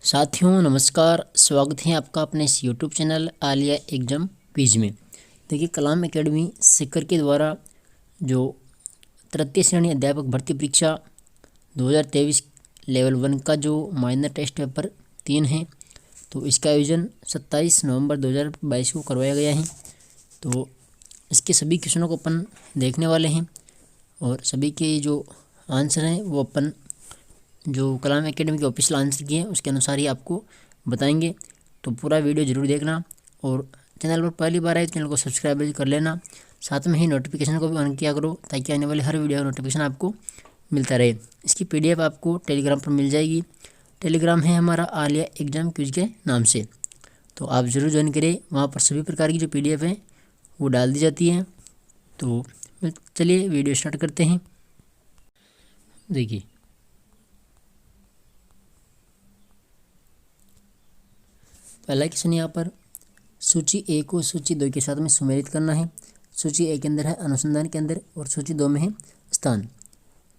साथियों नमस्कार, स्वागत है आपका अपने इस YouTube channel Alia exam quiz में। देखिए, कलाम एकेडमी सीकर के द्वारा जो तृतीय श्रेणी अध्यापक भर्ती परीक्षा 2023 लेवल 1 का जो माइनर टेस्ट पेपर 3 है, तो इसका आयोजन 27 नवंबर 2022 को करवाया गया है। तो इसके सभी क्वेश्चनों को अपन देखने वाले हैं और सभी के जो आंसर हैं वो अपन जो कलाम एकेडमी के ऑफिशियल आंसर किए हैं उसके अनुसार ही आपको बताएंगे। तो पूरा वीडियो ज़रूर देखना और चैनल पर पहली बार आए तो चैनल को सब्सक्राइब कर लेना। साथ में ही नोटिफिकेशन को भी ऑन किया करो ताकि आने वाली हर वीडियो का नोटिफिकेशन आपको मिलता रहे। इसकी PDF आपको टेलीग्राम पर मिल जाएगी। टेलीग्राम है हमारा आलिया एग्जाम क्विज के नाम से, तो आप ज़रूर ज्वाइन करें। वहाँ पर सभी प्रकार की जो PDF है वो डाल दी जाती है। तो चलिए वीडियो स्टार्ट करते हैं। देखिए, पहला क्वेश्चन यहाँ पर सूची 1 को सूची 2 के साथ में सुमेलित करना है। सूची 1 के अंदर है अनुसंधान केंद्र और सूची 2 में है स्थान।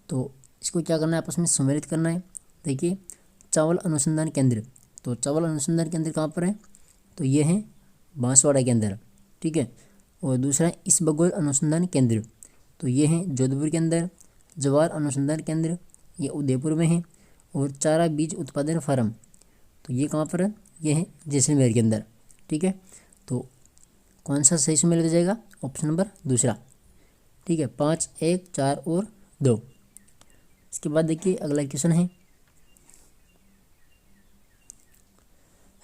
तो इसको क्या करना है, आपस में सुमेलित करना है। देखिए, चावल अनुसंधान केंद्र, तो चावल अनुसंधान केंद्र कहाँ पर है, तो ये है बांसवाड़ा के अंदर, ठीक है। और दूसरा है इसबगोल अनुसंधान केंद्र, तो ये है जोधपुर के अंदर। जवार अनुसंधान केंद्र ये उदयपुर में है। और चारा बीज उत्पादन फार्म, तो ये कहाँ पर है, ये है जैसलमेर के अंदर, ठीक है। तो कौन सा सही सुमेलित हो जाएगा, ऑप्शन नंबर दूसरा, ठीक है। 5, 1, 4 और 2। इसके बाद देखिए अगला क्वेश्चन है,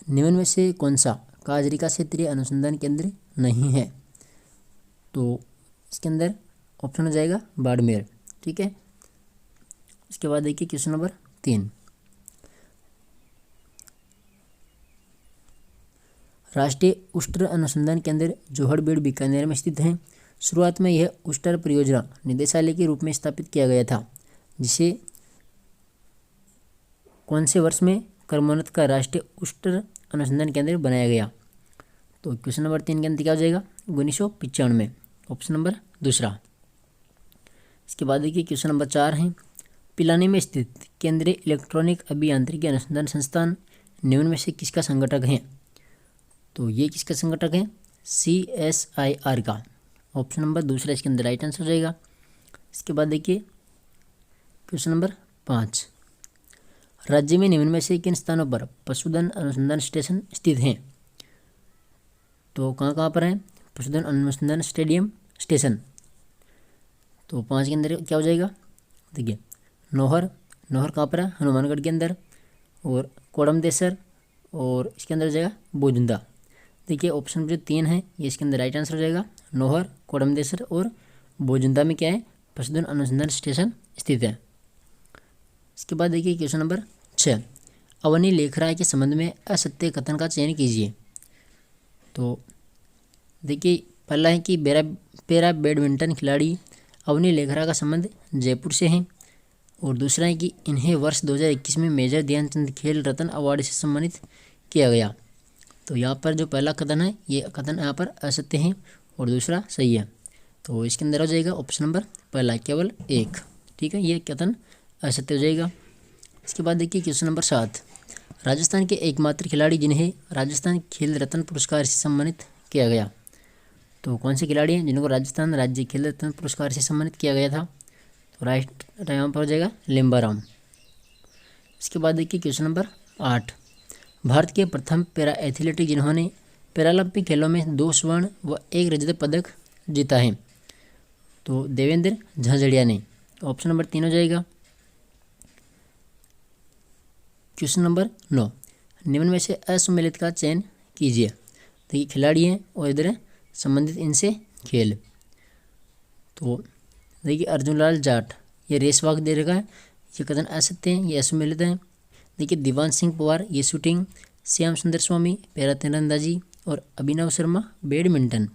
निम्न में से कौन सा काजरिका क्षेत्रीय अनुसंधान केंद्र नहीं है, तो इसके अंदर ऑप्शन हो जाएगा बाड़मेर, ठीक है। इसके बाद देखिए क्वेश्चन नंबर 3, राष्ट्रीय उष्टर अनुसंधान केंद्र जोहड़बेड़ बीकानेर में स्थित है। शुरुआत में यह उष्टर परियोजना निदेशालय के रूप में स्थापित किया गया था, जिसे कौन से वर्ष में क्रमोन्नत का राष्ट्रीय उष्टर अनुसंधान केंद्र बनाया गया, तो क्वेश्चन नंबर 3 के अंदर क्या हो जाएगा, 1995, ऑप्शन नंबर दूसरा। इसके बाद देखिए क्वेश्चन नंबर 4 है, पिलानी में स्थित केंद्रीय इलेक्ट्रॉनिक अभियांत्रिकी अनुसंधान संस्थान निम्न में से किसका संगठक है, तो ये किसका संगठक है, CSIR का, ऑप्शन नंबर दूसरा इसके अंदर राइट आंसर हो जाएगा। इसके बाद देखिए क्वेश्चन नंबर 5, राज्य में निम्न में से किन स्थानों पर पशुधन अनुसंधान स्टेशन स्थित हैं, तो कहाँ कहाँ पर है पशुधन अनुसंधान स्टेशन, तो 5 के अंदर क्या हो जाएगा, देखिए नौहर कहाँ पर है, हनुमानगढ़ के अंदर, और कोडमदेसर, और इसके अंदर हो जाएगा बोजुंदा। देखिए ऑप्शन जो 3 है ये इसके अंदर राइट आंसर हो जाएगा। नौहर, कोडमदेसर और बोजुंदा में क्या है, पशुधन अनुसंधान स्टेशन स्थित है। इसके बाद देखिए क्वेश्चन नंबर 6, अवनी लेखराय के संबंध में असत्य कथन का चयन कीजिए। तो देखिए पहला है कि पैरा बैडमिंटन खिलाड़ी अवनी लेखरा का संबंध जयपुर से है। और दूसरा है कि इन्हें वर्ष 2021 में मेजर ध्यानचंद खेल रत्न अवार्ड से सम्मानित किया गया। तो यहाँ पर जो पहला कथन है ये कथन यहाँ पर असत्य है और दूसरा सही है। तो इसके अंदर हो जाएगा ऑप्शन नंबर पहला, केवल 1, ठीक है, ये कथन असत्य हो जाएगा। इसके बाद देखिए क्वेश्चन नंबर 7, राजस्थान के एकमात्र खिलाड़ी जिन्हें राजस्थान खेल रत्न पुरस्कार से सम्मानित किया गया, तो कौन से खिलाड़ी हैं जिनको राजस्थान राज्य खेल रत्न पुरस्कार से सम्मानित किया गया था, तो राइट यहाँ पर हो जाएगा लिम्बाराम। इसके बाद देखिए क्वेश्चन नंबर 8, भारत के प्रथम पैरा एथलीट जिन्होंने पैरालंपिक खेलों में 2 स्वर्ण व 1 रजत पदक जीता है, तो देवेंद्र झाझड़िया ने, ऑप्शन नंबर 3 हो जाएगा। क्वेश्चन नंबर 9, निम्न में से असुमेलित का चयन कीजिए। तो ये खिलाड़ी हैं और इधर है संबंधित इनसे खेल, तो देखिए अर्जुन लाल जाट ये रेस वॉक दे रखा है, ये कथन असत्य हैं, ये असुमेलित हैं। देखिए दिवान सिंह पवार ये शूटिंग, श्याम सुंदर स्वामी पैरा तीरंदाजी और अभिनव शर्मा बैडमिंटन,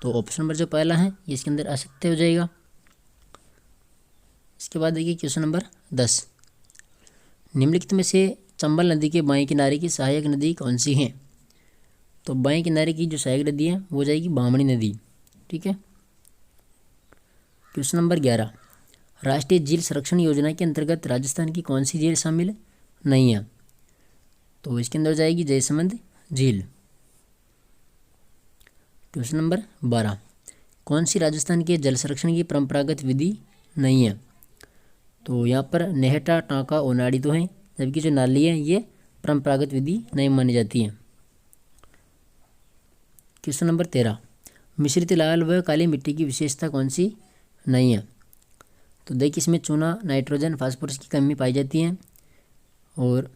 तो ऑप्शन नंबर जो पहला है ये इसके अंदर असत्य हो जाएगा। इसके बाद देखिए क्वेश्चन नंबर 10, निम्नलिखित में से चंबल नदी के बाएं किनारे की सहायक नदी कौन सी है, तो बाएं किनारे की जो सहायक नदी है वो जाएगी बामणी नदी, ठीक है। क्वेश्चन नंबर 11, राष्ट्रीय झील संरक्षण योजना के अंतर्गत राजस्थान की कौन सी झील शामिल नहीं है, तो इसके अंदर जाएगी जयसमंद झील। क्वेश्चन नंबर 12, कौन सी राजस्थान के जल संरक्षण की परंपरागत विधि नहीं है? तो यहाँ पर नेहटा, टाँका, ओनाड़ी तो हैं, जबकि जो नाली है ये परंपरागत विधि नहीं मानी जाती है। क्वेश्चन नंबर 13, मिश्रित लाल व काली मिट्टी की विशेषता कौन सी नहीं है? तो देखिए इसमें चूना, नाइट्रोजन, फास्फोरस की कमी पाई जाती है और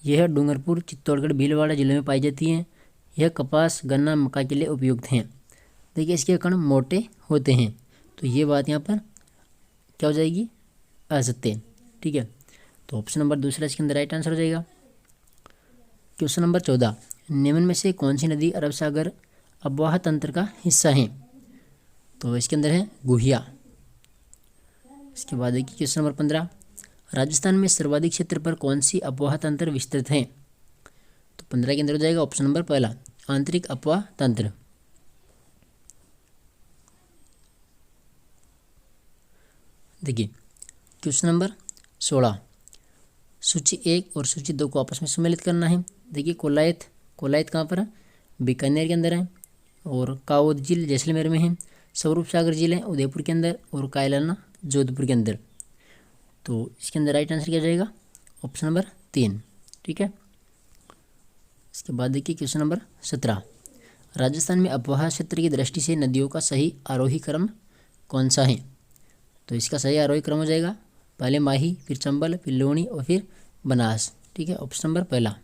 यह डूंगरपुर, चित्तौड़गढ़, भीलवाड़ा जिले में पाई जाती है। यह कपास, गन्ना, मक्का के लिए उपयुक्त हैं। देखिए इसके कण मोटे होते हैं, तो ये बात यहाँ पर क्या हो जाएगी? असत्य। ठीक है, तो ऑप्शन नंबर दूसरा इसके अंदर राइट आंसर हो जाएगा। क्वेश्चन नंबर 14, निम्न में से कौन सी नदी अरब सागर अफवाह तंत्र का हिस्सा है? तो इसके अंदर है गुहिया। इसके बाद देखिए क्वेश्चन नंबर 15, राजस्थान में सर्वाधिक क्षेत्र पर कौन सी अफवाह तंत्र विस्तृत है? तो 15 के अंदर हो जाएगा ऑप्शन नंबर पहला, आंतरिक अफवाह तंत्र। देखिए क्वेश्चन नंबर 16, सूची 1 और सूची 2 को आपस में सम्मिलित करना है। देखिए कोलायत कहाँ पर है? बीकानेर के अंदर है। और काओद झील जैसलमेर में है। स्वरूप सागर झील है उदयपुर के अंदर, और कायलाना जोधपुर के अंदर। तो इसके अंदर राइट आंसर क्या जाएगा? Option number 3। ठीक है, इसके बाद देखिए क्वेश्चन नंबर 17, राजस्थान में अफवाह क्षेत्र की दृष्टि से नदियों का सही आरोही क्रम कौन सा है? तो इसका सही आरोही क्रम हो जाएगा पहले माही, फिर चंबल, फिर लूणी और फिर बनास। ठीक है, ऑप्शन नंबर पहला।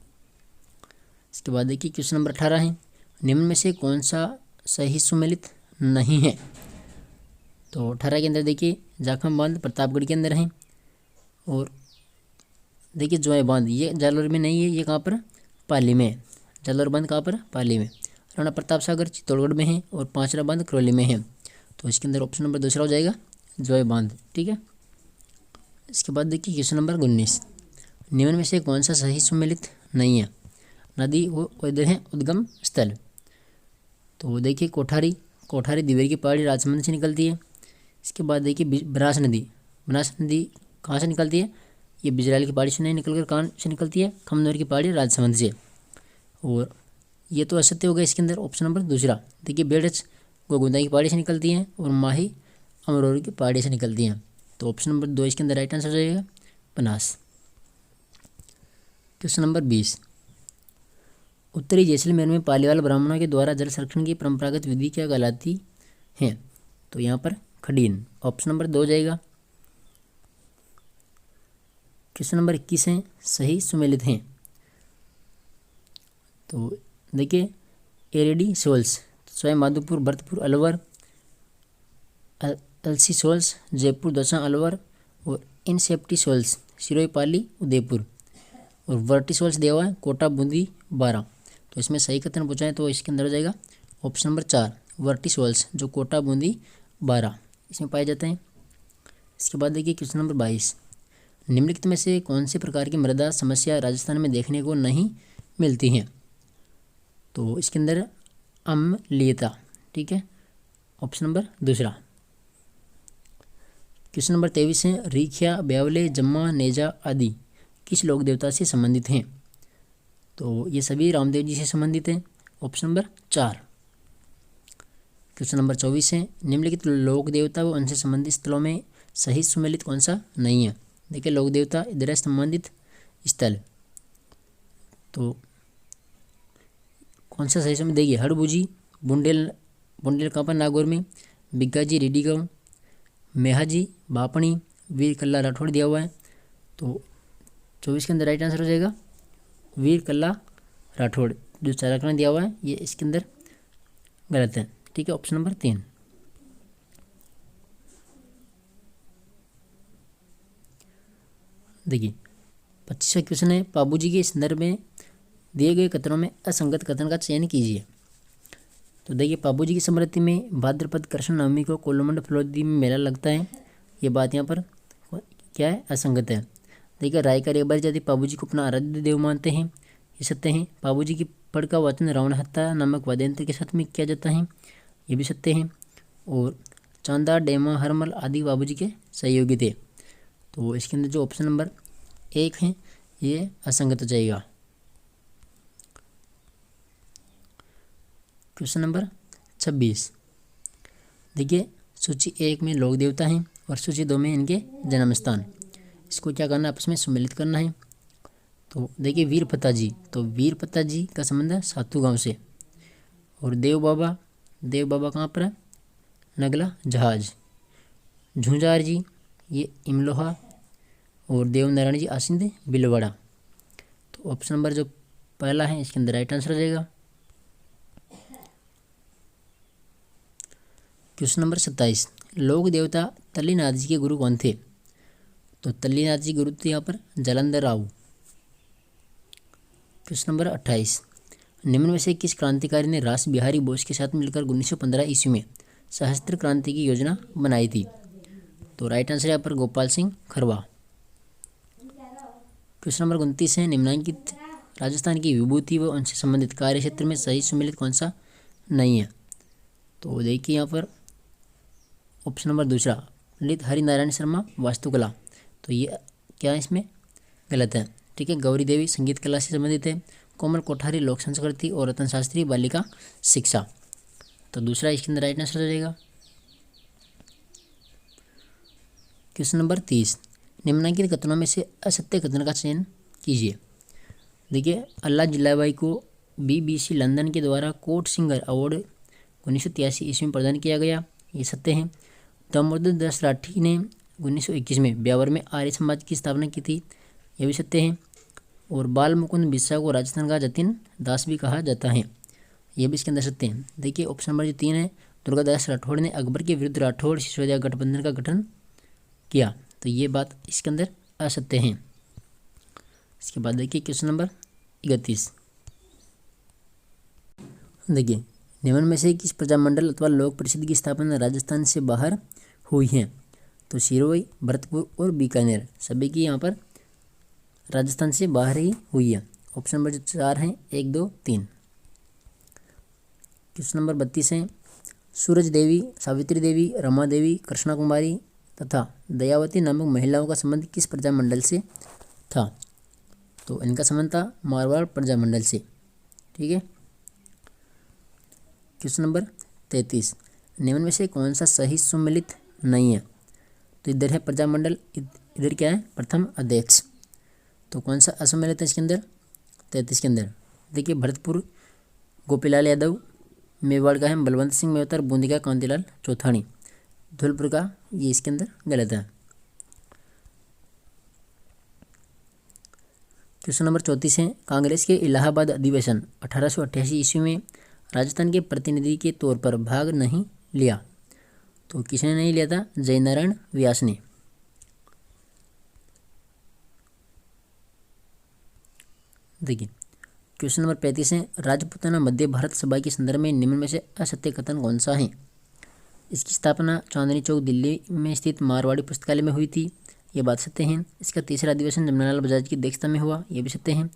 इसके बाद देखिए क्वेश्चन नंबर 18 है, निम्न में से कौन सा सही सुमेलित नहीं है? तो 18 के अंदर देखिए जाखम बांध प्रतापगढ़ के अंदर है। और देखिए जोय बांध ये जालौर में नहीं है, ये कहाँ पर? पाली में है। जालौर बांध कहाँ पर? पाली में। राणा प्रताप सागर चित्तौड़गढ़ में है, और पांचरा बांध करौली में है। तो इसके अंदर ऑप्शन नंबर दूसरा हो जाएगा जोय बांध। ठीक है, इसके बाद देखिए क्वेश्चन नंबर 19, निम्न में से कौन सा सही सुमेलित नहीं है? नदी वो इधर है उद्गम स्थल। तो देखिए कोठारी दिवेर की पहाड़ी राजसमंद से निकलती है। इसके बाद देखिए बनास नदी कहाँ से निकलती है? ये बिजराइल की पहाड़ी से नहीं निकलकर कहाँ से निकलती है? खमनोर की पहाड़ी राजसमंद से। और ये तो असत्य हो गया इसके अंदर ऑप्शन नंबर दूसरा। देखिए बेड़च गोगुंदा की पहाड़ी से निकलती हैं, और माही अमरोरी की पहाड़ी से निकलती हैं। तो ऑप्शन नंबर 2 इसके अंदर राइट आंसर हो जाएगा बनास। क्वेश्चन नंबर 20, उत्तरी जैसलमेर में पालीवाल ब्राह्मणों के द्वारा जल संरक्षण की परंपरागत विधि क्या कहलाती है? तो यहाँ पर खडीन। ऑप्शन नंबर 2 हो जाएगा। क्वेश्चन नंबर 21 है, सही सुमेलित हैं। तो देखिए एरेडी सोल्स, स्वयं माधोपुर, भरतपुर, अलवर, अलसी सोल्स, जयपुर, दौसा, अलवर, और इनसेप्टी सोल्स, सिरोही, पाली, उदयपुर, और वर्टी सोल्स दिया हुआ है कोटा, बूंदी, बारा। तो इसमें सही कथन पूछा है तो इसके अंदर हो जाएगा ऑप्शन नंबर 4 वर्टी सोल्स, जो कोटा, बूंदी, बारा इसमें पाए जाते हैं। इसके बाद देखिए क्वेश्चन नंबर 22, निम्नलिखित में से कौन से प्रकार की मृदा समस्या राजस्थान में देखने को नहीं मिलती हैं? तो इसके अंदर अम्लीयता। ठीक है, ऑप्शन नंबर दूसरा। क्वेश्चन नंबर 23 है, रीखिया, ब्यावले, जम्मा, नेजा आदि किस लोक देवता से संबंधित हैं? तो ये सभी रामदेव जी से संबंधित हैं। Option number 4। क्वेश्चन नंबर 24 है, निम्नलिखित लोक देवता व उनसे संबंधित स्थलों में सही सुमेलित कौन सा नहीं है? देखिए लोक देवता इधर है संबंधित स्थल, तो कौन सा सही समय? देखिए हड़बुजी, बुंडेल कहाँ पर? नागौर में, बिग्गाजी, रेड्डी गाँव, मेहाजी, बापणी, वीर कल्ला, राठौड़ दिया हुआ है। तो 24 के अंदर राइट आंसर हो जाएगा वीर कल्ला राठौड़, जो चाराकरण दिया हुआ है ये इसके अंदर गलत है। ठीक है, ऑप्शन नंबर 3। देखिए 25वां क्वेश्चन है, पाबूजी के संदर्भ में दिए गए कथनों में असंगत कथन का चयन कीजिए। तो देखिए पाबूजी की स्मृति में भाद्रपद कृष्ण नवमी को कोलमंड फलोदी में मेला लगता है। ये बात यहाँ पर क्या है? असंगत है। देखिए रायकर एक बार यदि पाबूजी को अपना आराध्य देव मानते हैं, ये सत्य है। पाबूजी की पढ़ का वचन रावण हत्या नामक वाद्यंत्र के साथ में किया जाता है, ये भी सत्य है। और चांदा, डेमा, हरमल आदि बाबूजी के सहयोगी थे। तो इसके अंदर जो ऑप्शन नंबर 1 है ये असंगत हो जाएगा। Question number 26। देखिए सूची 1 में लोक देवता हैं और सूची 2 में इनके जन्म स्थान। इसको क्या करना है, आपस में सम्मिलित करना है। तो देखिए वीरपता जी, तो वीरपता जी का संबंध है सातू गांव से। और देव बाबा कहाँ पर है, नगला जहाज। झुंझार जी ये इमलोहा। और देवनारायण जी आसिंद बिलवाड़ा। तो ऑप्शन नंबर जो पहला है इसके अंदर राइट आंसर हो जाएगा। Question number 27। लोक देवता तल्लीनाथ जी के गुरु कौन थे? तो तल्लीनाथ जी गुरु थे यहाँ पर जालंधर राव। Question number 28। निम्न में से किस क्रांतिकारी ने रास बिहारी बोस के साथ मिलकर 1915 ईस्वी में सशस्त्र क्रांति की योजना बनाई थी? तो राइट आंसर यहाँ पर गोपाल सिंह खरवा। क्वेश्चन नंबर 29 है, निम्नलिखित राजस्थान की विभूति व उनसे संबंधित कार्य क्षेत्र में सही सुमेलित कौन सा नहीं है? तो देखिए यहाँ पर ऑप्शन नंबर दूसरा पंडित हरिनारायण शर्मा वास्तुकला। तो ये क्या है, इसमें गलत है। ठीक है, गौरी देवी संगीत कला से संबंधित है। कोमल कोठारी लोक संस्कृति और रतन शास्त्री बालिका शिक्षा। तो दूसरा इसके अंदर राइट आंसर हो जाएगा। Question number 30। निम्नलिखित कथनों में से असत्य कथन का चयन कीजिए। देखिए अल्लाह जिल्लाबाई को BBC लंदन के द्वारा कोर्ट सिंगर अवार्ड 1983 ईस्वी में प्रदान किया गया, ये सत्य है। दामोदर दास राठी ने 1921 में ब्यावर में आर्य समाज की स्थापना की थी, यह भी सत्य है। और बाल मुकुंद बिस्सा को राजस्थान का जतिन दास भी कहा जाता है, यह भी इसके अंदर सत्य है। देखिए ऑप्शन नंबर जो 3 है, दुर्गादास राठौड़ ने अकबर के विरुद्ध राठौड़ सिसोदिया गठबंधन का गठन किया, तो ये बात इसके अंदर असत्य है। इसके बाद देखिए क्वेश्चन नंबर 31। देखिए निम्न में से किस प्रजामंडल अथवा लोक परिषद की स्थापना राजस्थान से बाहर हुई है? तो सिरोही, भरतपुर और बीकानेर सभी की यहाँ पर राजस्थान से बाहर ही हुई है। ऑप्शन नंबर जो 4 हैं 1, 2, 3। क्वेश्चन नंबर 32 है, सूरज देवी, सावित्री देवी, रमा देवी, कृष्णा कुमारी तथा दयावती नामक महिलाओं का संबंध किस प्रजामंडल से था? तो इनका संबंध था मारवाड़ प्रजामंडल से। ठीक है। Question number 33। निम्न में से कौन सा सही सुमेलित नहीं है? तो इधर है प्रजामंडल, इधर क्या है प्रथम अध्यक्ष। तो कौन सा असुमेलित है इसके अंदर? 33 के अंदर देखिए भरतपुर गोपीलाल यादव, मेवाड़ का है बलवंत सिंह मेहतर, बूंदी का कांतिलाल चौथानी, धौलपुर का ये इसके अंदर गलत है। क्वेश्चन नंबर 34 है, कांग्रेस के इलाहाबाद अधिवेशन 1888 ईस्वी में राजस्थान के प्रतिनिधि के तौर पर भाग नहीं लिया, तो किसने नहीं लिया था? जयनारायण व्यास ने। देखिए क्वेश्चन नंबर 35 है, राजपूताना मध्य भारत सभा के संदर्भ में निम्न में से असत्य कथन कौन सा है? इसकी स्थापना चांदनी चौक दिल्ली में स्थित मारवाड़ी पुस्तकालय में हुई थी, ये बात सत्य है। इसका तीसरा अधिवेशन जमनालाल बजाज की अध्यक्षता में हुआ, यह भी सत्य है।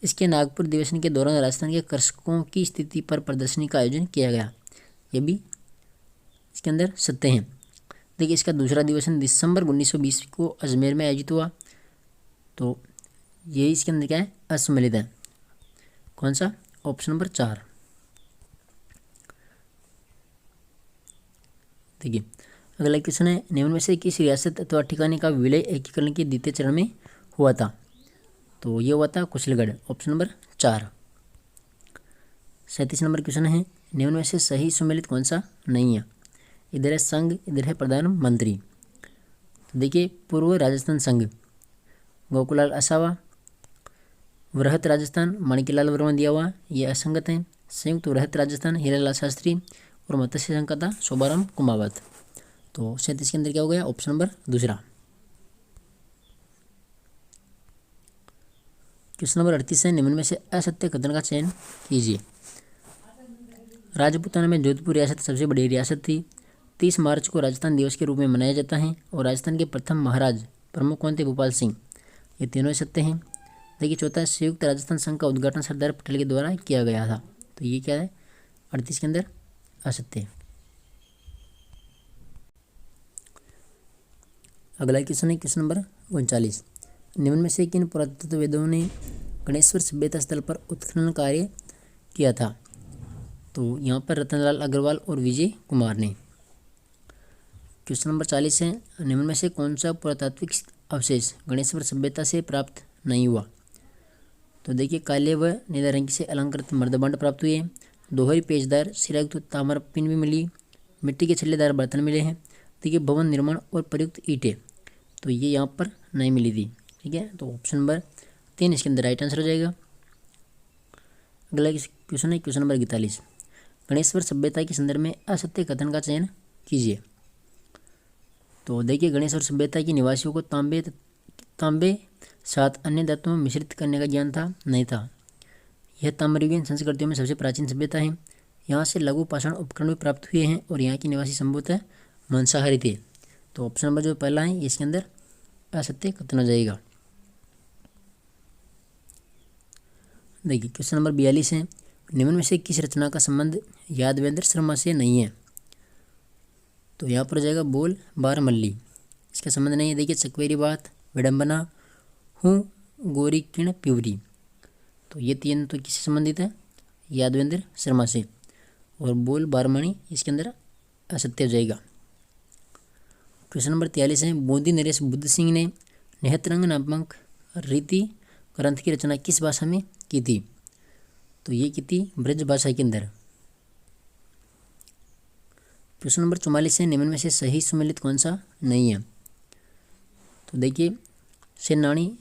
इसके नागपुर अधिवेशन के दौरान राजस्थान के कृषकों की स्थिति पर प्रदर्शनी का आयोजन किया गया, यह भी इसके अंदर सत्य है। देखिए इसका दूसरा अधिवेशन दिसंबर 1920 को अजमेर में आयोजित हुआ, तो ये इसके अंदर क्या है? असुमेलित है। कौन सा? Option number 4। देखिए अगला क्वेश्चन है, निम्न में से किस रियासत अथवा ठिकाने का विलय एकीकरण के द्वितीय चरण में हुआ था? तो ये हुआ था Kushalgarh, option number 4। 37 number question है, निम्न में से सही सुमेलित कौन सा नहीं है? इधर है संघ, इधर है प्रधानमंत्री। तो देखिए पूर्व राजस्थान संघ गोकुलाल असावा, वृहत राजस्थान माणिक्यलाल वर्मा दिया हुआ, ये असंगत है। संयुक्त वृहत राजस्थान हीरालाल शास्त्री और मत्स्य संघ का था शोभाराम कुमावत। तो 37 के अंदर क्या हो गया? ऑप्शन नंबर दूसरा। क्वेश्चन नंबर 38 है, निम्न में से असत्य कथन का चयन कीजिए। राजपूताना में जोधपुर रियासत सबसे बड़ी रियासत थी। 30 मार्च को राजस्थान दिवस के रूप में मनाया जाता है और राजस्थान के प्रथम महाराज प्रमुख कौन थे? भोपाल सिंह। ये तीनों सत्य हैं। देखिए चौथा, संयुक्त राजस्थान संघ का उद्घाटन सरदार पटेल के द्वारा किया गया था, तो ये क्या है? 38 के अंदर असत्य। अगला क्वेश्चन है क्वेश्चन नंबर 39। निम्न में से किन पुरातत्वविदों ने गणेश्वर सभ्यता स्थल पर उत्खनन कार्य किया था? तो यहाँ पर रतनलाल अग्रवाल और विजय कुमार ने। क्वेश्चन नंबर 40 है, निम्न में से कौन सा पुरातात्विक अवशेष गणेश्वर सभ्यता से प्राप्त नहीं हुआ? तो देखिए, काले व नीले रंग से अलंकृत मर्दबांड प्राप्त हुए, दोहरी पेचदार सिरायुक्त ताम्रपिन भी मिली, मिट्टी के छल्लेदार बर्तन मिले हैं। देखिए, भवन निर्माण और प्रयुक्त ईंटें, तो ये यहाँ पर नहीं मिली थी। ठीक है, तो ऑप्शन नंबर 3 इसके अंदर राइट आंसर हो जाएगा। अगला क्वेश्चन है क्वेश्चन नंबर 41, गणेश्वर सभ्यता के संदर्भ में असत्य कथन का चयन कीजिए। तो देखिए, गणेश्वर सभ्यता के निवासियों को तांबे 7 अन्य धातुओं में मिश्रित करने का ज्ञान था नहीं था। यह ताम्रयुगीन संस्कृतियों में सबसे प्राचीन सभ्यता है। यहाँ से लघु पाषाण उपकरण भी प्राप्त हुए हैं और यहाँ के निवासी संभवतः मांसाहारी थे। तो ऑप्शन नंबर जो पहला है इसके अंदर असत्य कथन हो जाएगा। देखिए, क्वेश्चन नंबर 42 है, निम्न में से किस रचना का संबंध यादवेंद्र शर्मा से नहीं है? तो यहाँ पर हो जाएगा बोल बारमल्ली, इसका संबंध नहीं है। देखिए, चकवेरी बात, विडंबना, हूँ गोरी किण प्यूरी, तो ये तीन तो किससे संबंधित है? यादवेंद्र शर्मा से। और बोल बारमणी इसके अंदर असत्य हो जाएगा। क्वेश्चन नंबर 43 है, बूंदी नरेश बुद्ध सिंह ने नेहतरंग नामक रीति ग्रंथ की रचना किस भाषा में की थी? तो ये की थी ब्रज भाषा के अंदर। क्वेश्चन नंबर 44 है, निम्न में से सही सुमेलित कौन सा नहीं है? तो देखिए, सेनानी,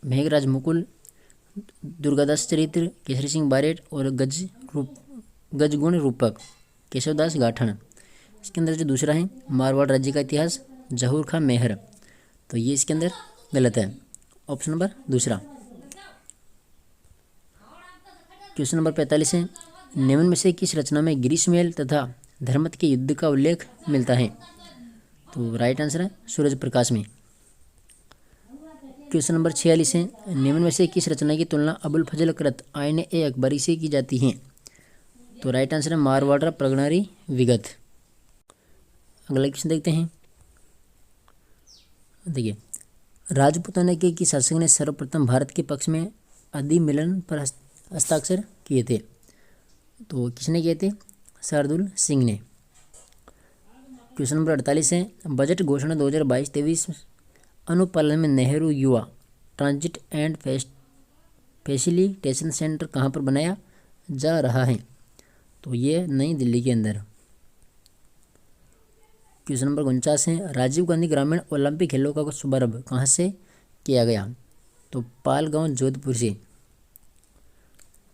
मेघराज मुकुल, दुर्गादास चरित्र केसरी सिंह बारेट और गजगुण रूपक केशवदास गाठन। इसके अंदर जो दूसरा है मारवाड़ राज्य का इतिहास जहूर खां मेहर, तो ये इसके अंदर गलत है। ऑप्शन नंबर दूसरा। क्वेश्चन नंबर 45 है, निम्न में से किस रचना में ग्रीष्मेल तथा धर्मत के युद्ध का उल्लेख मिलता है? तो राइट आंसर है सूरज प्रकाश में। क्वेश्चन नंबर 46 है, निम्न में से किस रचना की तुलना अबुल फजल कृत आईने ए अकबरी से की जाती है? तो राइट आंसर है मारवाड़ा प्रगणारी विगत। अगला क्वेश्चन देखते हैं। देखिए, राजपूताना के किस शासक ने सर्वप्रथम भारत के पक्ष में अधिमिलन पर हस्ताक्षर किए थे? तो किसने किए थे? शार्दुल सिंह ने। क्वेश्चन नंबर 48 है, बजट घोषणा 2022-23 अनुपालन में नेहरू युवा ट्रांजिट एंड फैसिलिटेशन सेंटर कहाँ पर बनाया जा रहा है? तो ये नई दिल्ली के अंदर। क्वेश्चन नंबर 49 है, राजीव गांधी ग्रामीण ओलंपिक खेलों का शुभारंभ कहाँ से किया गया? तो पालगांव जोधपुर से।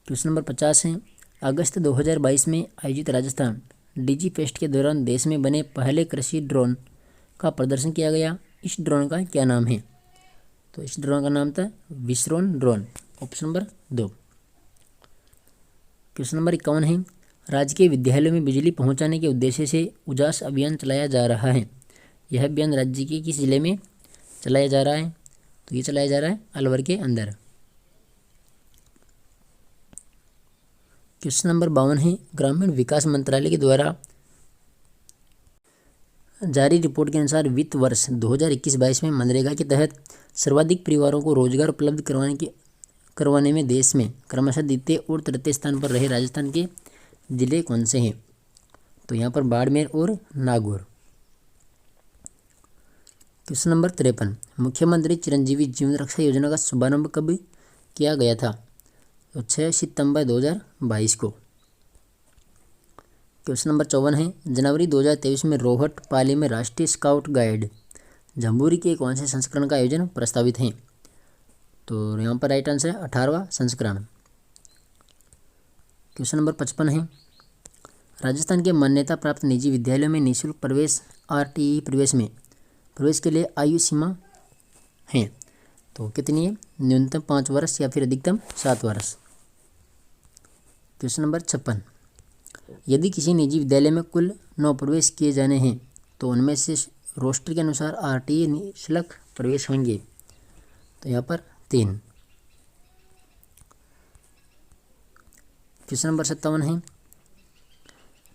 क्वेश्चन नंबर 50 है, अगस्त 2022 में आयोजित राजस्थान डिजी फेस्ट के दौरान देश में बने पहले कृषि ड्रोन का प्रदर्शन किया गया। इस ड्रोन का क्या नाम है? तो इस ड्रोन का नाम था विस्रोन drone. Option number 2। Question number 51 है, राजकीय विद्यालयों में बिजली पहुंचाने के उद्देश्य से उजास अभियान चलाया जा रहा है। यह अभियान राज्य के किस जिले में चलाया जा रहा है? तो ये चलाया जा रहा है अलवर के अंदर। क्वेश्चन नंबर 52 है, ग्रामीण विकास मंत्रालय के द्वारा जारी रिपोर्ट के अनुसार वित्त वर्ष 2021-22 में मनरेगा के तहत सर्वाधिक परिवारों को रोजगार उपलब्ध करवाने में देश में क्रमशः द्वितीय और तृतीय स्थान पर रहे राजस्थान के जिले कौन से हैं? तो यहाँ पर बाड़मेर और नागौर। क्वेश्चन नंबर 53, मुख्यमंत्री चिरंजीवी जीवन रक्षा योजना का शुभारंभ कब किया गया था? तो 6 सितंबर 2022 को। क्वेश्चन नंबर 54 है, जनवरी 2023 में रोहट पाली में राष्ट्रीय स्काउट गाइड जम्बूरी के कौन से संस्करण का आयोजन प्रस्तावित है? तो यहाँ पर राइट आंसर है 18वां संस्करण। क्वेश्चन नंबर 55 है, राजस्थान के मान्यता प्राप्त निजी विद्यालयों में निःशुल्क प्रवेश RTE प्रवेश के लिए आयु सीमा है, तो कितनी है? न्यूनतम 5 वर्ष या फिर अधिकतम 7 वर्ष। क्वेश्चन नंबर 56, यदि किसी निजी विद्यालय में कुल 9 प्रवेश किए जाने हैं तो उनमें से रोस्टर के अनुसार RTE निःशुल्क प्रवेश होंगे? तो यहाँ पर 3। क्वेश्चन नंबर 57 है,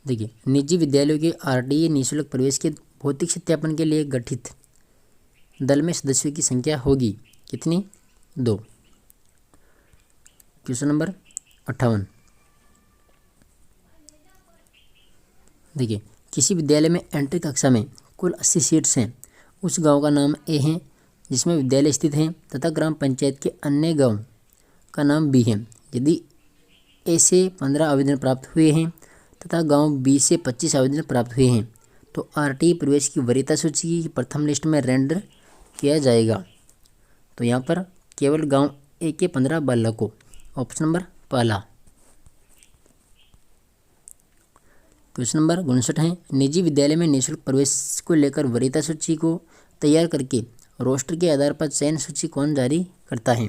देखिए, निजी विद्यालयों के RTE निःशुल्क प्रवेश के भौतिक सत्यापन के लिए गठित दल में सदस्यों की संख्या होगी कितनी? 2। क्वेश्चन नंबर 58, देखिए किसी विद्यालय में एंट्री कक्षा में कुल 80 सीट्स हैं। उस गांव का नाम ए है जिसमें विद्यालय स्थित है तथा ग्राम पंचायत के अन्य गांव का नाम बी है। यदि ए से 15 आवेदन प्राप्त हुए हैं तथा गांव बी से 25 आवेदन प्राप्त हुए हैं तो आरटी प्रवेश की वरीयता सूची की प्रथम लिस्ट में रेंडर किया जाएगा। तो यहाँ पर केवल गांव ए के 15 बालकों, ऑप्शन नंबर पहला। क्वेश्चन नंबर 59 है, निजी विद्यालय में निःशुल्क प्रवेश को लेकर वरीयता सूची को तैयार करके रोस्टर के आधार पर चयन सूची कौन जारी करता है?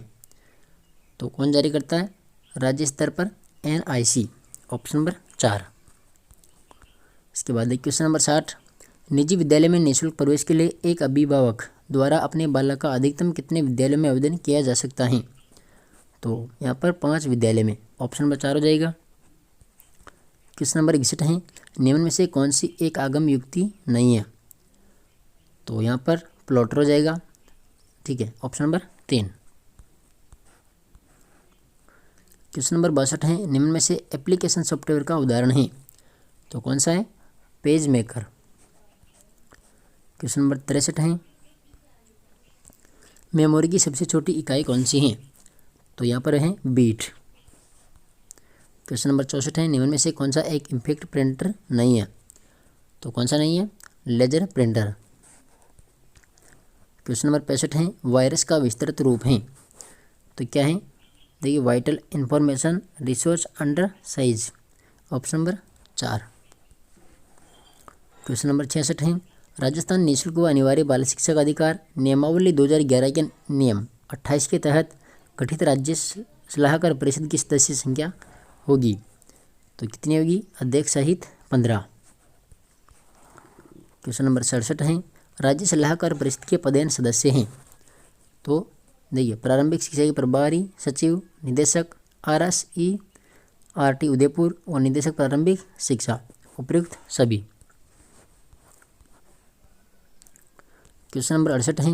तो कौन जारी करता है? राज्य स्तर पर NIC, ऑप्शन नंबर 4। इसके बाद क्वेश्चन नंबर 60, निजी विद्यालय में निःशुल्क प्रवेश के लिए एक अभिभावक द्वारा अपने बालक का अधिकतम कितने विद्यालयों में आवेदन किया जा सकता है? तो यहाँ पर 5 विद्यालय में, ऑप्शन नंबर 4 हो जाएगा। क्वेश्चन नंबर 61 है, निम्न में से कौन सी एक आगम युक्ति नहीं है? तो यहाँ पर प्लॉटर हो जाएगा, ठीक है, ऑप्शन नंबर 3। क्वेश्चन नंबर 62 है, निम्न में से एप्लीकेशन सॉफ्टवेयर का उदाहरण है? तो कौन सा है? Page maker. क्वेश्चन नंबर 63 है, मेमोरी की सबसे छोटी इकाई कौन सी है? तो यहाँ पर है बीट। क्वेश्चन नंबर 64 है, निम्न में से कौन सा एक इम्पैक्ट प्रिंटर नहीं है? तो कौन सा नहीं है? Laser printer. क्वेश्चन नंबर 65 है, वायरस का विस्तृत रूप है? तो क्या है? देखिए vital information resource under size, option number 4। Question number 66 है, राजस्थान निःशुल्क व अनिवार्य बाल शिक्षा का अधिकार नियमावली 2011 के नियम 28 के तहत गठित राज्य सलाहकार परिषद की सदस्य संख्या होगी? तो कितनी होगी? अध्यक्ष सहित 15। क्वेश्चन नंबर 67 है, राज्य सलाहकार परिषद के पदेन सदस्य हैं? तो देखिए प्रारंभिक शिक्षा के प्रभारी सचिव, निदेशक RSERT उदयपुर और निदेशक प्रारंभिक शिक्षा, उपयुक्त सभी। क्वेश्चन नंबर 68 है,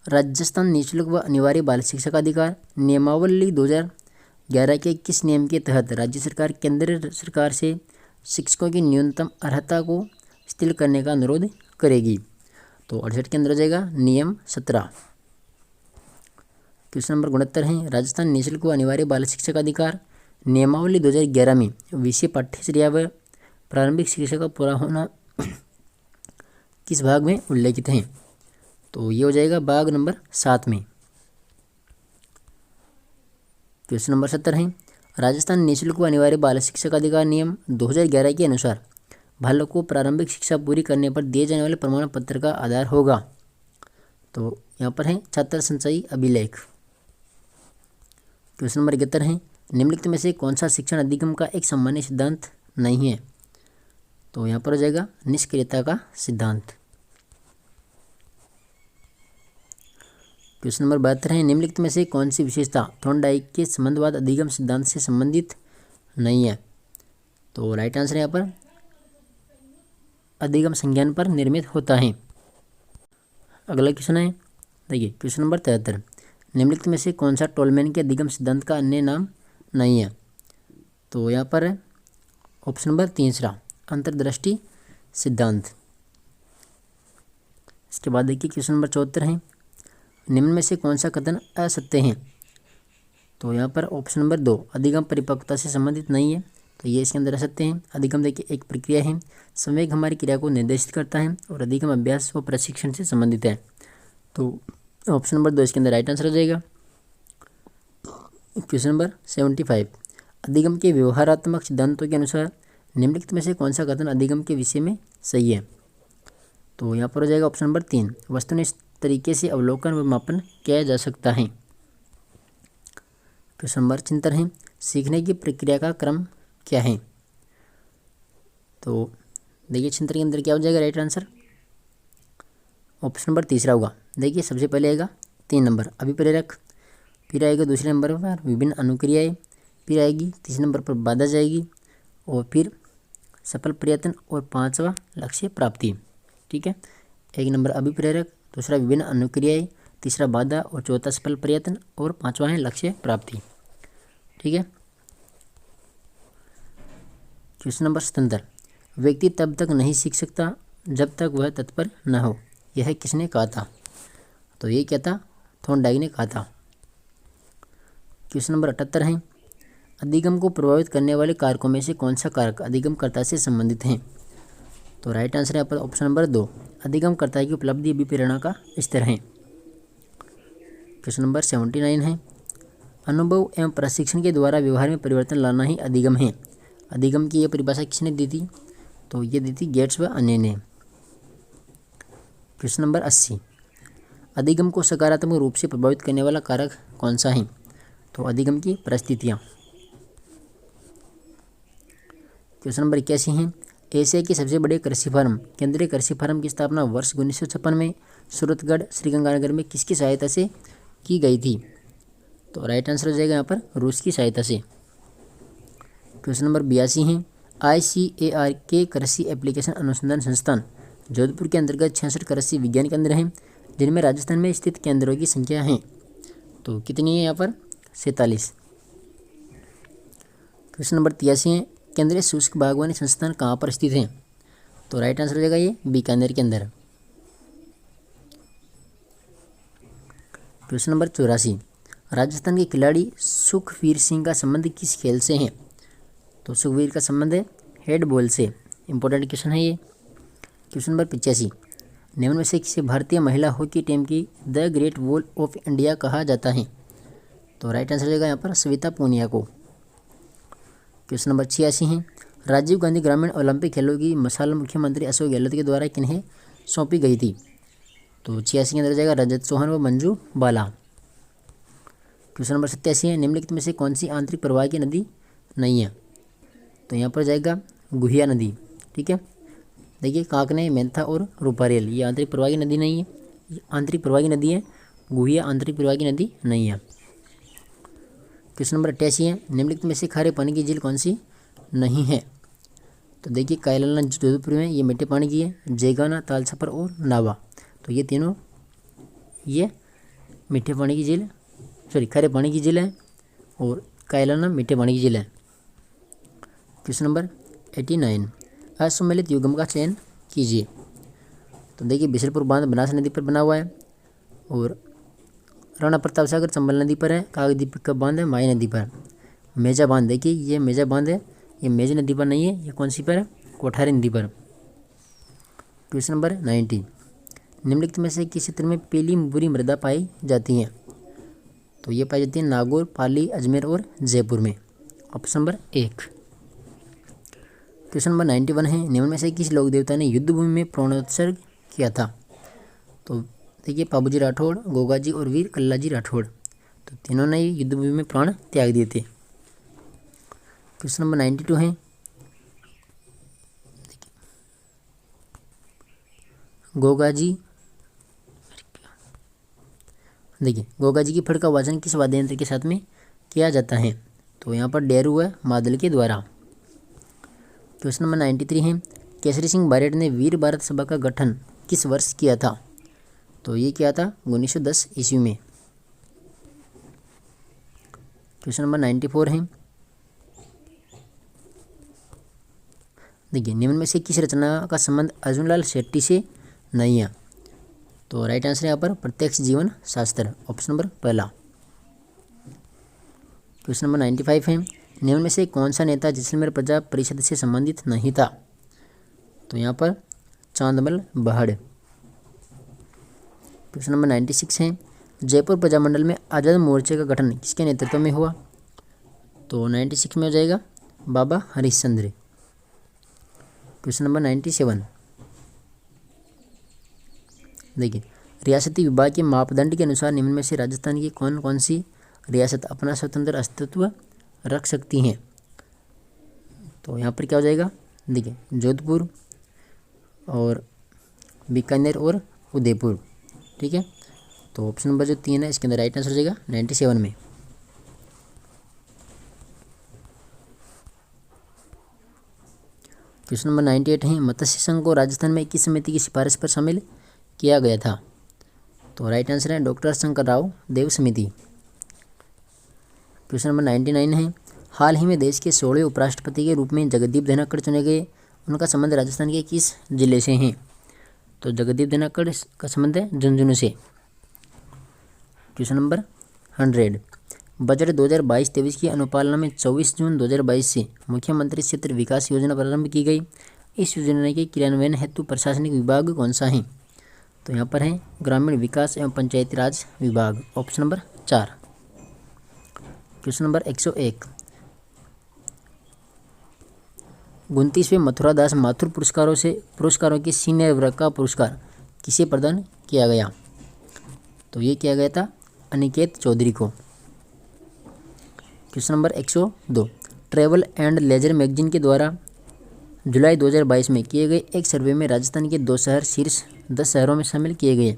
राजस्थान निःशुल्क व अनिवार्य बाल शिक्षा का अधिकार नियमावली 2011 के किस नियम के तहत राज्य सरकार केंद्र सरकार से शिक्षकों की न्यूनतम अर्हता को स्थिर करने का अनुरोध करेगी? तो 68 के अंदर हो जाएगा नियम 17। क्वेश्चन नंबर 69 है, राजस्थान निःशुल्क व अनिवार्य बाल शिक्षा का अधिकार नियमावली 2011 में विषय पाठ्यचर्या व प्रारंभिक शिक्षा का पूरा होना किस भाग में उल्लेखित है? तो ये हो जाएगा भाग नंबर 7 में। क्वेश्चन नंबर 70 है, राजस्थान निःशुल्क व अनिवार्य बाल शिक्षा का अधिकार नियम 2011 के अनुसार बालक को प्रारंभिक शिक्षा पूरी करने पर दिए जाने वाले प्रमाण पत्र का आधार होगा? तो यहाँ पर है छात्र संचयी अभिलेख। क्वेश्चन नंबर 71 है, निम्नलिखित में से कौन सा शिक्षण अधिगम का एक सामान्य सिद्धांत नहीं है? तो यहाँ पर हो जाएगा निष्क्रियता का सिद्धांत। क्वेश्चन नंबर 72 है, निम्नलिखित में से कौन सी विशेषता थॉर्नडाइक के संबंधवाद अधिगम सिद्धांत से संबंधित नहीं है? तो राइट आंसर यहाँ पर अधिगम संज्ञान पर निर्मित होता है। अगला क्वेश्चन है, देखिए क्वेश्चन नंबर 73, निम्नलिखित में से कौन सा टोलमैन के अधिगम सिद्धांत का अन्य नाम नहीं है? तो यहाँ पर है ऑप्शन नंबर 3 अंतर्दृष्टि सिद्धांत। इसके बाद देखिए क्वेश्चन नंबर 74 है, निम्न में से कौन सा कथन असत्य है? तो यहाँ पर ऑप्शन नंबर 2 अधिगम परिपक्वता से संबंधित नहीं है, तो ये इसके अंदर असत्य है। अधिगम देखिए एक प्रक्रिया है, संवेग हमारी क्रिया को निर्देशित करता है और अधिगम अभ्यास व प्रशिक्षण से संबंधित है। तो ऑप्शन नंबर 2 इसके अंदर राइट आंसर हो जाएगा। क्वेश्चन नंबर 75, अधिगम के व्यवहारात्मक सिद्धांतों के अनुसार निम्नलिखित में से कौन सा कथन अधिगम के विषय में सही है? तो यहाँ पर हो जाएगा ऑप्शन नंबर 3 वस्तुनिष्ठ तरीके से अवलोकन व मापन किया जा सकता है। क्वेश्चन नंबर 76 है, सीखने की प्रक्रिया का क्रम क्या है? तो देखिए 76 के अंदर क्या हो जाएगा राइट आंसर? ऑप्शन नंबर 3 होगा। देखिए सबसे पहले आएगा 3 नंबर अभिप्रेरक, फिर आएगा दूसरे नंबर पर विभिन्न अनुक्रियाएं, फिर आएगी तीसरे नंबर पर बाधा जाएगी और फिर सफल प्रयत्न और 5वां लक्ष्य प्राप्ति। ठीक है, 1 नंबर अभिप्रेरक, दूसरा विभिन्न अनुक्रियाएं, तीसरा बाधा और चौथा सफल प्रयत्न और पांचवा है लक्ष्य प्राप्ति। ठीक है। क्वेश्चन नंबर 77, व्यक्ति तब तक नहीं सीख सकता जब तक वह तत्पर न हो, यह किसने कहा था? तो ये क्या था? थॉर्नडाइक ने कहा था। क्वेश्चन नंबर 78 है, अधिगम को प्रभावित करने वाले कारकों में से कौन सा कारक अधिगमकर्ता से संबंधित है? तो राइट आंसर है यहाँ पर ऑप्शन नंबर 2, अधिगमकर्ता की उपलब्धि अभिप्रेरणा का स्तर है। क्वेश्चन नंबर 79 है, अनुभव एवं प्रशिक्षण के द्वारा व्यवहार में परिवर्तन लाना ही अधिगम है। अधिगम की यह परिभाषा किसने दी थी? तो ये दी थी गेट्स व अन्य ने। क्वेश्चन नंबर 80, अधिगम को सकारात्मक रूप से प्रभावित करने वाला कारक कौन सा है? तो अधिगम की परिस्थितियाँ। क्वेश्चन नंबर 81 है, एशिया के सबसे बड़े कृषि फार्म केंद्रीय कृषि फार्म की स्थापना वर्ष 1956 में सूरतगढ़ श्रीगंगानगर में किसकी सहायता से की गई थी? तो राइट आंसर हो जाएगा यहाँ पर रूस की सहायता से। क्वेश्चन नंबर 82 है, ICAR के कृषि एप्लीकेशन अनुसंधान संस्थान जोधपुर के अंतर्गत 66 कृषि विज्ञान केंद्र हैं, जिनमें राजस्थान में स्थित केंद्रों की संख्या है। तो कितनी है यहाँ पर? 47। क्वेश्चन नंबर 83 है, केंद्रीय शुष्क बागवानी संस्थान कहाँ पर स्थित है? तो राइट आंसर हो जाएगा ये बीकानेर के अंदर। क्वेश्चन नंबर 84, राजस्थान के खिलाड़ी सुखवीर सिंह का संबंध किस खेल से है? तो सुखवीर का संबंध है हेड बॉल से। इंपॉर्टेंट क्वेश्चन है ये। क्वेश्चन नंबर 85, निम्न में से किसी भारतीय महिला हॉकी टीम की the great wall of India कहा जाता है? तो राइट आंसर हो जाएगा यहाँ पर सविता पूनिया को। क्वेश्चन नंबर 86 है, राजीव गांधी ग्रामीण ओलंपिक खेलों की मशाल मुख्यमंत्री अशोक गहलोत के द्वारा किन्हें सौंपी गई थी? तो 86 के अंदर जाएगा रजत चौहान व मंजू बाला। क्वेश्चन नंबर 87 है, निम्नलिखित में से कौन सी आंतरिक प्रवाह की नदी नहीं है? तो यहाँ पर जाएगा गुहिया नदी। ठीक है। देखिए काकने, मेंथा और रूपारेल ये आंतरिक प्रवाह की नदी नहीं है, ये आंतरिक प्रवाह की नदी है। गुहिया आंतरिक प्रवाह की नदी नहीं है। क्वेश्चन नंबर 88 है, निम्नलिखित में से खारे पानी की झील कौन सी नहीं है? तो देखिए कायलाना जोधपुर में ये मीठे पानी की है, जेगाना, तालछपर और नावा, तो ये तीनों ये मीठे पानी की झील खारे पानी की झील है और कायलाना मीठे पानी की झील है। क्वेश्चन नंबर 89, असम्मिलित युग्म का चयन कीजिए। तो देखिए बिशरपुर बांध बनास नदी पर बना हुआ है और राणा प्रताप सागर चंबल नदी पर है, काकद्वीप का बांध है माई नदी पर। मेजा बांध देखिए ये मेजा बांध है, ये मेज नदी पर नहीं है, ये कौन सी पर है? कोठारी नदी पर। क्वेश्चन नंबर 90, निम्नलिखित में से किस क्षेत्र में पीली बुरी मृदा पाई जाती है? तो ये पाई जाती है नागौर, पाली, अजमेर और जयपुर में। Option number 1। क्वेश्चन नंबर 91 है, निम्न में से किस लोक देवता ने युद्ध भूमि में प्राणोत्सर्ग किया था? तो देखिए पाबूजी राठौड़, गोगाजी और वीर कल्लाजी राठौड़, तो तीनों ने युद्ध भूमि में प्राण त्याग दिए थे। क्वेश्चन नंबर 92 है, गोगाजी देखिए गोगाजी की फड़ का वाचन किस वाद्य यंत्र के साथ में किया जाता है? तो यहाँ पर डेरू है मादल के द्वारा। क्वेश्चन नंबर 93 है, केसरी सिंह बारेड ने वीर भारत सभा का गठन किस वर्ष किया था? तो ये किया था 1910 ईस्वी में। क्वेश्चन नंबर 94 है, देखिए निम्न में से किस रचना का संबंध अर्जुनलाल शेट्टी से नहीं है? तो राइट आंसर है यहाँ पर प्रत्यक्ष जीवन शास्त्र। ऑप्शन नंबर पहला। क्वेश्चन नंबर 95 है, निम्न में से कौन सा नेता जैसलमेर प्रजा परिषद से संबंधित नहीं था? तो यहाँ पर चांदमल बहड़। क्वेश्चन नंबर 96 है, जयपुर प्रजामंडल में आज़ाद मोर्चे का गठन किसके नेतृत्व में हुआ? तो 96 में हो जाएगा बाबा हरिश्चंद्र। क्वेश्चन नंबर 97, देखिए रियासती विभाग के मापदंड के अनुसार निम्न में से राजस्थान की कौन कौन सी रियासत अपना स्वतंत्र अस्तित्व रख सकती हैं? तो यहाँ पर क्या हो जाएगा? देखिए जोधपुर और बीकानेर और उदयपुर। ठीक है। तो ऑप्शन नंबर जो 3 है इसके अंदर राइट आंसर हो जाएगा 97 में। क्वेश्चन नंबर 98 है, मत्स्य संघ को राजस्थान में किस समिति की सिफारिश पर शामिल किया गया था? तो राइट आंसर है डॉक्टर शंकर राव देव समिति। क्वेश्चन नंबर 99 है, हाल ही में देश के 16वें उपराष्ट्रपति के रूप में जगदीप धनखड़ चुने गए, उनका संबंध राजस्थान के किस जिले से है? तो जगदीप धनखड़ का संबंध है झुंझुनू से। क्वेश्चन नंबर 100, बजट 2022-23 की अनुपालना में 24 जून 2022 से मुख्यमंत्री क्षेत्र विकास योजना प्रारंभ की गई। इस योजना के क्रियान्वयन हेतु प्रशासनिक विभाग कौन सा है? तो यहाँ पर है ग्रामीण विकास एवं पंचायती राज विभाग, ऑप्शन नंबर 4। क्वेश्चन नंबर 101, 29वें मथुरादास माथुर पुरस्कारों के सीनियर वर्ग का पुरस्कार किसे प्रदान किया गया? तो ये किया गया था अनिकेत चौधरी को। Question number 102, travel and leisure magazine के द्वारा जुलाई 2022 में किए गए एक सर्वे में राजस्थान के 2 शहर शीर्ष 10 शहरों में शामिल किए गए,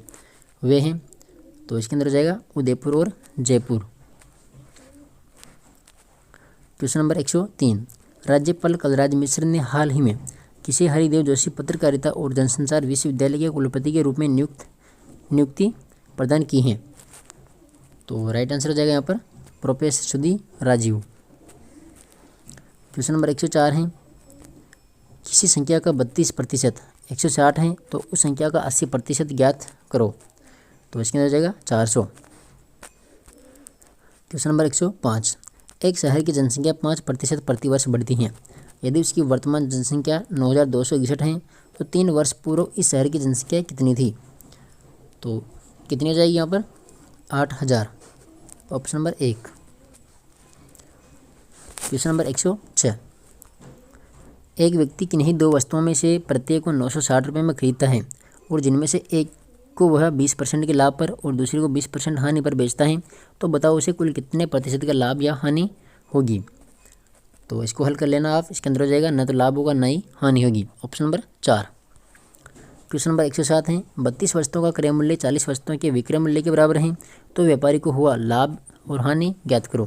वे हैं? तो इसके अंदर हो जाएगा उदयपुर और जयपुर। क्वेश्चन नंबर 103, राज्यपाल कलराज मिश्र ने हाल ही में किसे हरिदेव जोशी पत्रकारिता और जनसंचार विश्वविद्यालय के कुलपति के रूप में नियुक्ति प्रदान की है? तो राइट आंसर हो जाएगा यहाँ पर प्रोफेसर सुधी राजीव। क्वेश्चन नंबर 104 है, किसी संख्या का 32% 160 है तो उस संख्या का 80% ज्ञात करो। तो इसके अंदर हो जाएगा 400। क्वेश्चन नंबर 105, एक शहर की जनसंख्या 5% प्रतिवर्ष बढ़ती है। यदि उसकी वर्तमान जनसंख्या 9261 है तो 3 वर्ष पूर्व इस शहर की जनसंख्या कितनी थी? तो कितनी हो जाएगी यहाँ पर? 8000, ऑप्शन नंबर 1। क्वेश्चन नंबर 106, एक व्यक्ति किन्हीं 2 वस्तुओं में से प्रत्येक को 960 रुपये में खरीदता है और जिनमें से एक को वह 20% के लाभ पर और दूसरे को 20% हानि पर बेचता है, तो बताओ उसे कुल कितने प्रतिशत का लाभ या हानि होगी? तो इसको हल कर लेना आप। इसके अंदर हो जाएगा न तो लाभ होगा ना ही हानि होगी, ऑप्शन नंबर 4। क्वेश्चन नंबर 107 है, 32 वस्तुओं का क्रय मूल्य 40 वस्तुओं के विक्रय मूल्य के बराबर है तो व्यापारी को हुआ लाभ और हानि ज्ञात करो।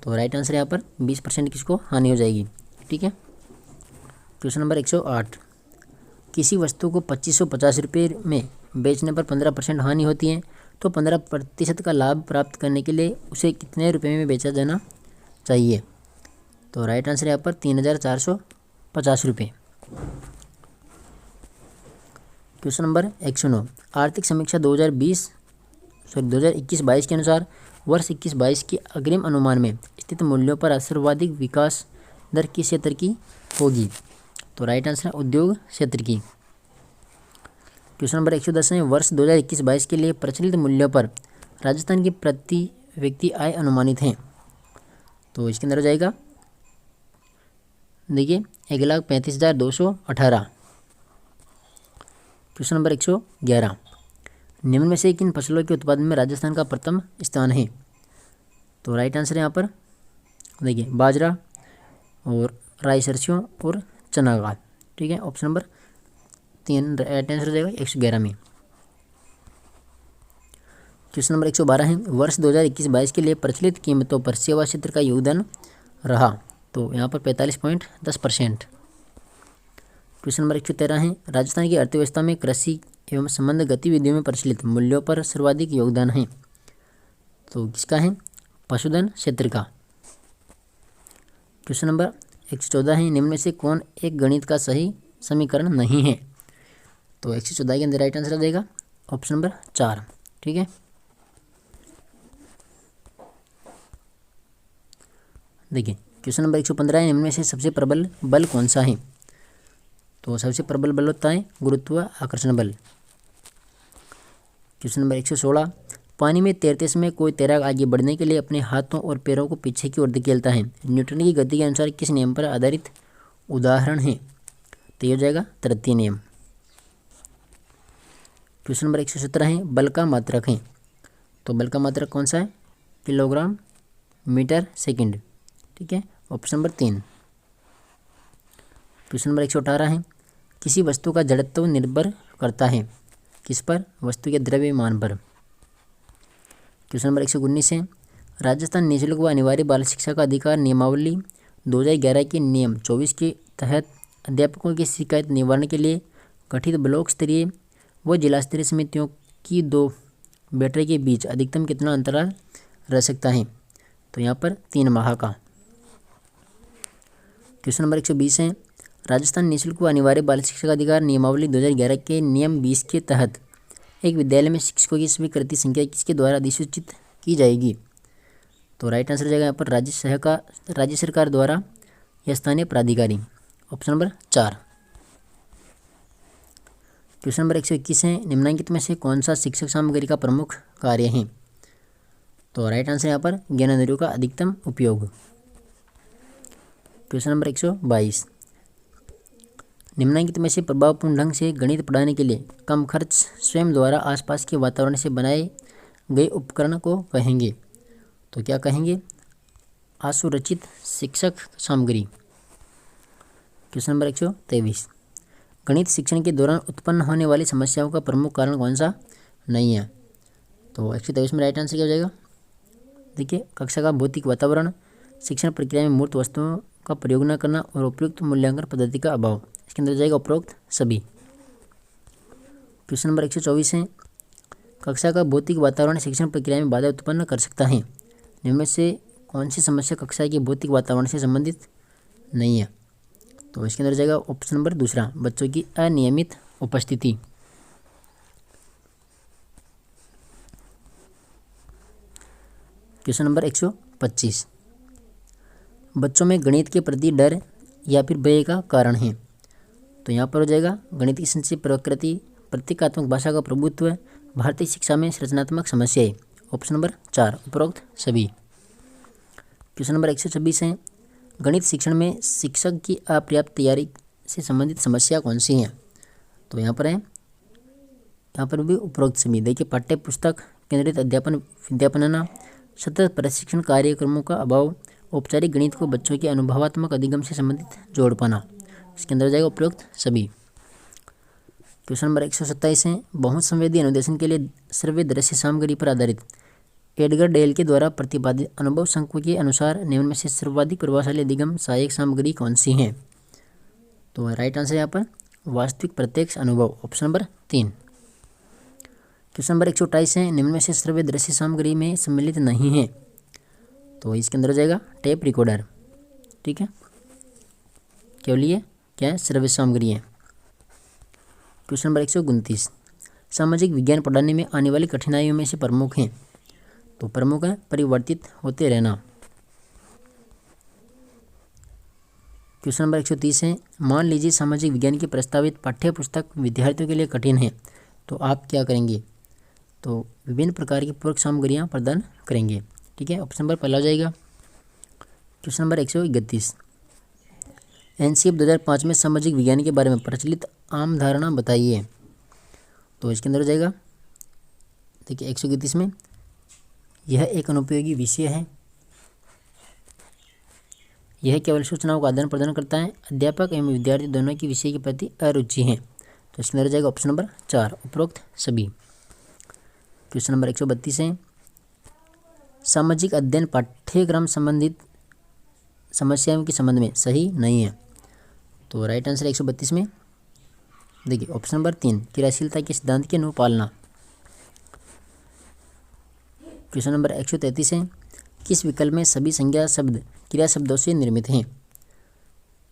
तो राइट आंसर यहाँ पर 20% किसको हानि हो जाएगी, ठीक है। क्वेश्चन नंबर 108, किसी वस्तु को 2550 रुपये में बेचने पर 15% हानि होती है तो 15% का लाभ प्राप्त करने के लिए उसे कितने रुपये में बेचा जाना चाहिए? तो राइट आंसर यहाँ पर 3450 रुपये। क्वेश्चन नंबर 109, आर्थिक समीक्षा 2021-22 के अनुसार वर्ष 21-22 के अग्रिम अनुमान में स्थित मूल्यों पर सर्वाधिक विकास दर किस क्षेत्र की होगी? तो राइट आंसर है उद्योग क्षेत्र की। क्वेश्चन नंबर 110 है, वर्ष 2021-22 के लिए प्रचलित मूल्यों पर राजस्थान की प्रति व्यक्ति आय अनुमानित है। तो इसके अंदर हो जाएगा देखिए 1,35,218। क्वेश्चन नंबर 111, निम्न में से किन फसलों के उत्पादन में राजस्थान का प्रथम स्थान है? तो राइट आंसर है यहाँ पर देखिए बाजरा और राई, सरसों और चना का, ठीक है। ऑप्शन नंबर 3 राइट आंसर हो जाएगा 111 में। क्वेश्चन नंबर 112 है, वर्ष 2021-22 के लिए प्रचलित कीमतों पर सेवा क्षेत्र का योगदान रहा। तो यहाँ पर 45.10%। क्वेश्चन नंबर 113 है, राजस्थान की अर्थव्यवस्था में कृषि एवं संबद्ध गतिविधियों में प्रचलित मूल्यों पर सर्वाधिक योगदान है। तो किसका है? पशुधन क्षेत्र का। क्वेश्चन नंबर 114 है, निम्न में से कौन एक गणित का सही समीकरण नहीं है? तो 114 के अंदर राइट आंसर आ जाएगा ऑप्शन नंबर 4, ठीक है। देखिए क्वेश्चन नंबर 115 है, निम्न में से सबसे प्रबल बल कौन सा है? तो सबसे प्रबल बल होता है गुरुत्वाकर्षण बल। क्वेश्चन नंबर 116, पानी में तैरते समय कोई तैराक आगे बढ़ने के लिए अपने हाथों और पैरों को पीछे की ओर धकेलता है। न्यूटन की गति के अनुसार किस नियम पर आधारित उदाहरण है? तो ये हो जाएगा तृतीय नियम। क्वेश्चन नंबर 117 है, बल का मात्रक है। तो बल का मात्रक कौन सा है? किलोग्राम मीटर सेकंड, ठीक है। Option number 3। क्वेश्चन नंबर 118 है, किसी वस्तु का जड़त्व निर्भर करता है किस पर? वस्तु के द्रव्यमान पर। क्वेश्चन नंबर 119 है, राजस्थान निःशुल्क व अनिवार्य बाल शिक्षा का अधिकार नियमावली 2011 के नियम 24 के तहत अध्यापकों की शिकायत निवारण के लिए गठित ब्लॉक स्तरीय व जिला स्तरीय समितियों कि दो बैटरी के बीच अधिकतम कितना अंतराल रह सकता है? तो यहाँ पर 3 माह का। क्वेश्चन नंबर 120 है, राजस्थान निःशुल्क व अनिवार्य बाल शिक्षा का अधिकार नियमावली 2011 के नियम 20 के तहत एक विद्यालय में शिक्षकों की स्वीकृति संख्या किसके द्वारा अधिसूचित की जाएगी? तो राइट आंसर हो जाएगा यहाँ पर राज्य सरकार द्वारा या स्थानीय प्राधिकारी। Option number 4। क्वेश्चन नंबर 121 है, निम्नलिखित में से कौन सा शिक्षक सामग्री का प्रमुख कार्य है? तो राइट आंसर यहाँ पर ज्ञानेंद्रियों का अधिकतम उपयोग। क्वेश्चन नंबर 122, निम्नलिखित में से प्रभावपूर्ण ढंग से गणित पढ़ाने के लिए कम खर्च स्वयं द्वारा आसपास के वातावरण से बनाए गए उपकरण को कहेंगे? तो क्या कहेंगे? आसुरचित शिक्षक सामग्री। क्वेश्चन नंबर 123, गणित शिक्षण के दौरान उत्पन्न होने वाली समस्याओं का प्रमुख कारण कौन सा नहीं है? तो 123 में राइट आंसर क्या हो जाएगा? देखिए, कक्षा का भौतिक वातावरण, शिक्षण प्रक्रिया में मूर्त वस्तुओं का प्रयोग न करना और उपयुक्त मूल्यांकन पद्धति का अभाव। इसके अंदर जाएगा उपरोक्त सभी। क्वेश्चन नंबर 124 है, कक्षा का भौतिक वातावरण शिक्षण प्रक्रिया में बाधा उत्पन्न कर सकता है। निम्न से कौन सी समस्या कक्षा के भौतिक वातावरण से संबंधित नहीं है? तो इसके अंदर जाएगा ऑप्शन नंबर 2, बच्चों की अनियमित उपस्थिति। क्वेश्चन नंबर 125, बच्चों में गणित के प्रति डर या फिर भय का कारण है। तो यहाँ पर हो जाएगा गणित की संक्षिप्त प्रकृति, प्रतीकात्मक भाषा का प्रभुत्व, भारतीय शिक्षा में रचनात्मक समस्याएं। ऑप्शन नंबर 4, उपरोक्त सभी। क्वेश्चन नंबर 126 है, गणित शिक्षण में शिक्षक की अपर्याप्त तैयारी से संबंधित समस्या कौन सी है? तो यहाँ पर है, यहाँ पर भी उपरोक्त सभी। देखिए, पाठ्य पुस्तक केंद्रित अध्यापन विद्यापनना, सतत प्रशिक्षण कार्यक्रमों का अभाव, औपचारिक गणित को बच्चों के अनुभवात्मक अधिगम से संबंधित जोड़ पाना। इसके अंदर जाएगा उपरोक्त सभी। क्वेश्चन नंबर 127 है, बहुत संवेदी अनुदेशन के लिए सर्वे दृश्य सामग्री पर आधारित एडगर डेल के द्वारा प्रतिपादित अनुभव संकुल के अनुसार निम्न में से सर्वाधिक प्रभावशाली अधिगम सहायक सामग्री कौन सी है? तो राइट आंसर यहाँ पर वास्तविक प्रत्यक्ष अनुभव। Option number 3। क्वेश्चन नंबर 128 है, निम्न में से सर्वे दृश्य सामग्री में सम्मिलित नहीं है। तो इसके अंदर हो जाएगा टेप रिकॉर्डर। ठीक है, केवल ये क्या है? सर्वे सामग्री है। क्वेश्चन नंबर 129, सामाजिक विज्ञान पढ़ाने में आने वाली कठिनाइयों में से प्रमुख हैं। तो प्रमुख है परिवर्तित होते रहना। क्वेश्चन नंबर 130 है, मान लीजिए सामाजिक विज्ञान की प्रस्तावित पाठ्य पुस्तक विद्यार्थियों के लिए कठिन है, तो आप क्या करेंगे? तो विभिन्न प्रकार की पूरक सामग्रियाँ प्रदान करेंगे। ठीक है, ऑप्शन नंबर पहला हो जाएगा। क्वेश्चन नंबर 131, एनसीएफ 2005 में सामाजिक विज्ञान के बारे में प्रचलित आम धारणा बताइए। तो इसके अंदर हो जाएगा, देखिए 131 में, यह एक अनुपयोगी विषय है, यह केवल सूचनाओं का आदान प्रदान करता है, अध्यापक एवं विद्यार्थी दोनों की विषय के प्रति अरुचि है। तो इसके अंदर हो जाएगा ऑप्शन नंबर 4, उपरोक्त सभी। क्वेश्चन नंबर 132 है, सामाजिक अध्ययन पाठ्यक्रम संबंधित समस्याओं के संबंध में सही नहीं है। तो राइट आंसर 132 में देखिए ऑप्शन नंबर 3, क्रियाशीलता के सिद्धांत की अनुपालना। क्वेश्चन नंबर 133 है, किस विकल्प में सभी संज्ञा शब्द क्रिया शब्दों से निर्मित हैं?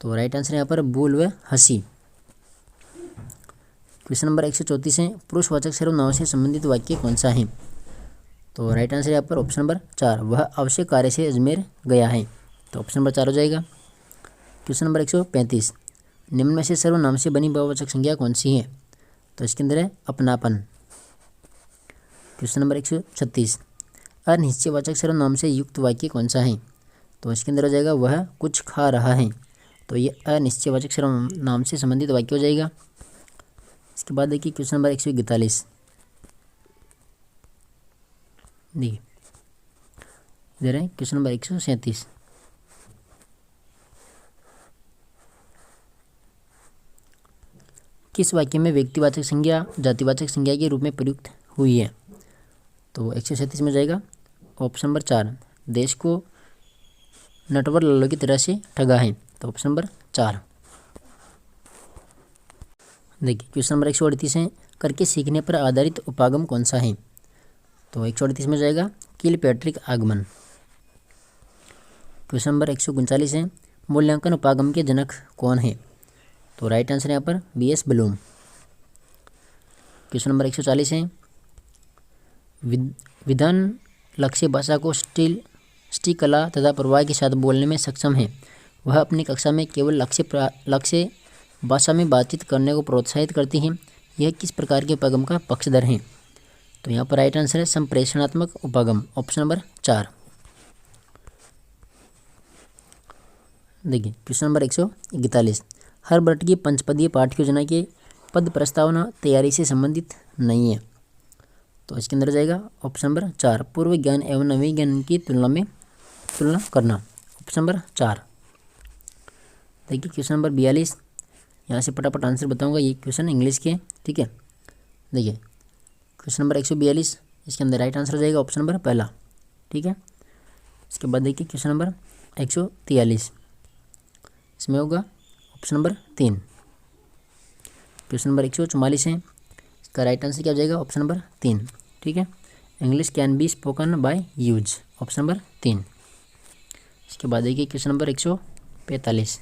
तो राइट आंसर यहाँ पर बोल व हंसी। क्वेश्चन नंबर 134 है, पुरुषवाचक सर्वनामों से संबंधित वाक्य कौन सा है? तो राइट आंसर यहाँ पर ऑप्शन नंबर 4, वह आवश्यक कार्य से अजमेर गया है। तो ऑप्शन नंबर 4 हो जाएगा। क्वेश्चन नंबर 135, निम्न में से सर्वनाम से बनी बहुवचक संज्ञा कौन सी है? तो इसके अंदर है अपनापन। क्वेश्चन नंबर 136, अनिश्चयवाचक सर्वनाम से युक्त वाक्य कौन सा है? तो इसके अंदर हो जाएगा वह कुछ खा रहा है। तो ये अनिश्चयवाचक सर्वनाम से संबंधित वाक्य हो जाएगा। इसके बाद देखिए क्वेश्चन नंबर 141, देखिए इधर है क्वेश्चन नंबर 137, किस वाक्य में व्यक्तिवाचक संज्ञा जातिवाचक संज्ञा के रूप में प्रयुक्त हुई है? तो 137 में जाएगा ऑप्शन नंबर 4, देश को नटवर लल्लो की तरह से ठगा है। तो ऑप्शन नंबर 4। देखिए क्वेश्चन नंबर 138 है, करके सीखने पर आधारित उपागम कौन सा है? तो 138 में जाएगा किलपैट्रिक आगमन। क्वेश्चन नंबर 139 है, मूल्यांकन उपागम के जनक कौन है? तो राइट आंसर यहाँ पर B.S. ब्लूम। क्वेश्चन नंबर 140 है, विधान लक्ष्य भाषा को सृष्टि कला तथा प्रवाह के साथ बोलने में सक्षम है। वह अपनी कक्षा में केवल लक्ष्य भाषा में बातचीत करने को प्रोत्साहित करती है। यह किस प्रकार के उपागम का पक्षधर है? तो यहाँ पर राइट आंसर है संप्रेषणात्मक उपागम, ऑप्शन नंबर 4। देखिए क्वेश्चन नंबर 141, हर वर्ग की पंचपदीय पाठ्य योजना के पद प्रस्तावना तैयारी से संबंधित नहीं है। तो इसके अंदर जाएगा ऑप्शन नंबर 4, पूर्व ज्ञान एवं नवीन ज्ञान की तुलना करना, ऑप्शन नंबर 4। देखिए क्वेश्चन नंबर 42, यहाँ से फटाफट आंसर बताऊंगा, ये क्वेश्चन इंग्लिश के, ठीक है। देखिए क्वेश्चन नंबर 142, इसके अंदर राइट आंसर हो जाएगा ऑप्शन नंबर पहला, ठीक है। इसके बाद देखिए क्वेश्चन नंबर 143, इसमें होगा ऑप्शन नंबर 3। क्वेश्चन नंबर 144 है, इसका राइट आंसर क्या हो जाएगा? ऑप्शन नंबर 3, ठीक है। English can be spoken by use, option number 3। इसके बाद देखिए क्वेश्चन नंबर 145,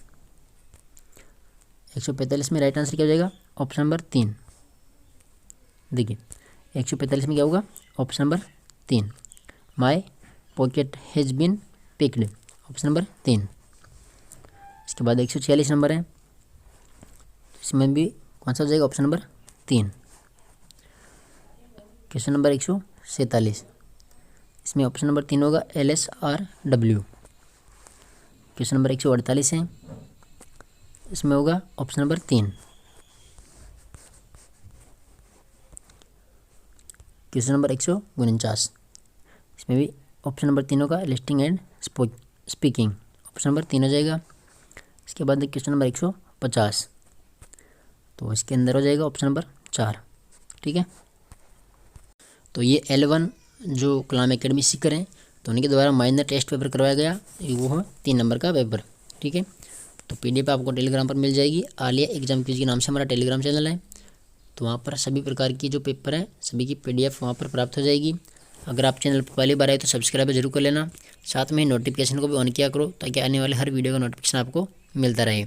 145 में राइट आंसर क्या हो जाएगा? Option number 3। देखिए 145 में क्या होगा? Option number 3, my pocket has been picked, option number 3। इसके बाद 146 नंबर है, इसमें भी कौन सा हो जाएगा? Option number 3। क्वेश्चन नंबर 147, इसमें ऑप्शन नंबर 3 होगा LSRW। क्वेश्चन नंबर 148 है, इसमें होगा ऑप्शन नंबर 3। क्वेश्चन नंबर 149, इसमें भी ऑप्शन नंबर 3 होगा listing and speaking, option number 3 हो जाएगा। इसके बाद क्वेश्चन नंबर 150, तो इसके अंदर हो जाएगा ऑप्शन नंबर 4, ठीक है। तो ये L1 जो कलाम एकेडमी सीकर हैं, तो उनके द्वारा माइनर टेस्ट पेपर करवाया गया, वो है 3 नंबर का पेपर, ठीक है। तो PDF आपको टेलीग्राम पर मिल जाएगी। आलिया एग्जाम क्विज के नाम से हमारा टेलीग्राम चैनल है, तो वहाँ पर सभी प्रकार की जो पेपर है सभी की PDF वहाँ पर प्राप्त हो जाएगी। अगर आप चैनल पर पहली बार आए तो सब्सक्राइब जरूर कर लेना, साथ में नोटिफिकेशन को भी ऑन किया करो ताकि आने वाले हर वीडियो का नोटिफिकेशन आपको मिलता रहे।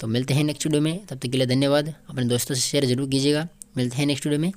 तो मिलते हैं नेक्स्ट वीडियो में, तब तक के लिए धन्यवाद। अपने दोस्तों से शेयर जरूर कीजिएगा। मिलते हैं नेक्स्ट वीडियो में।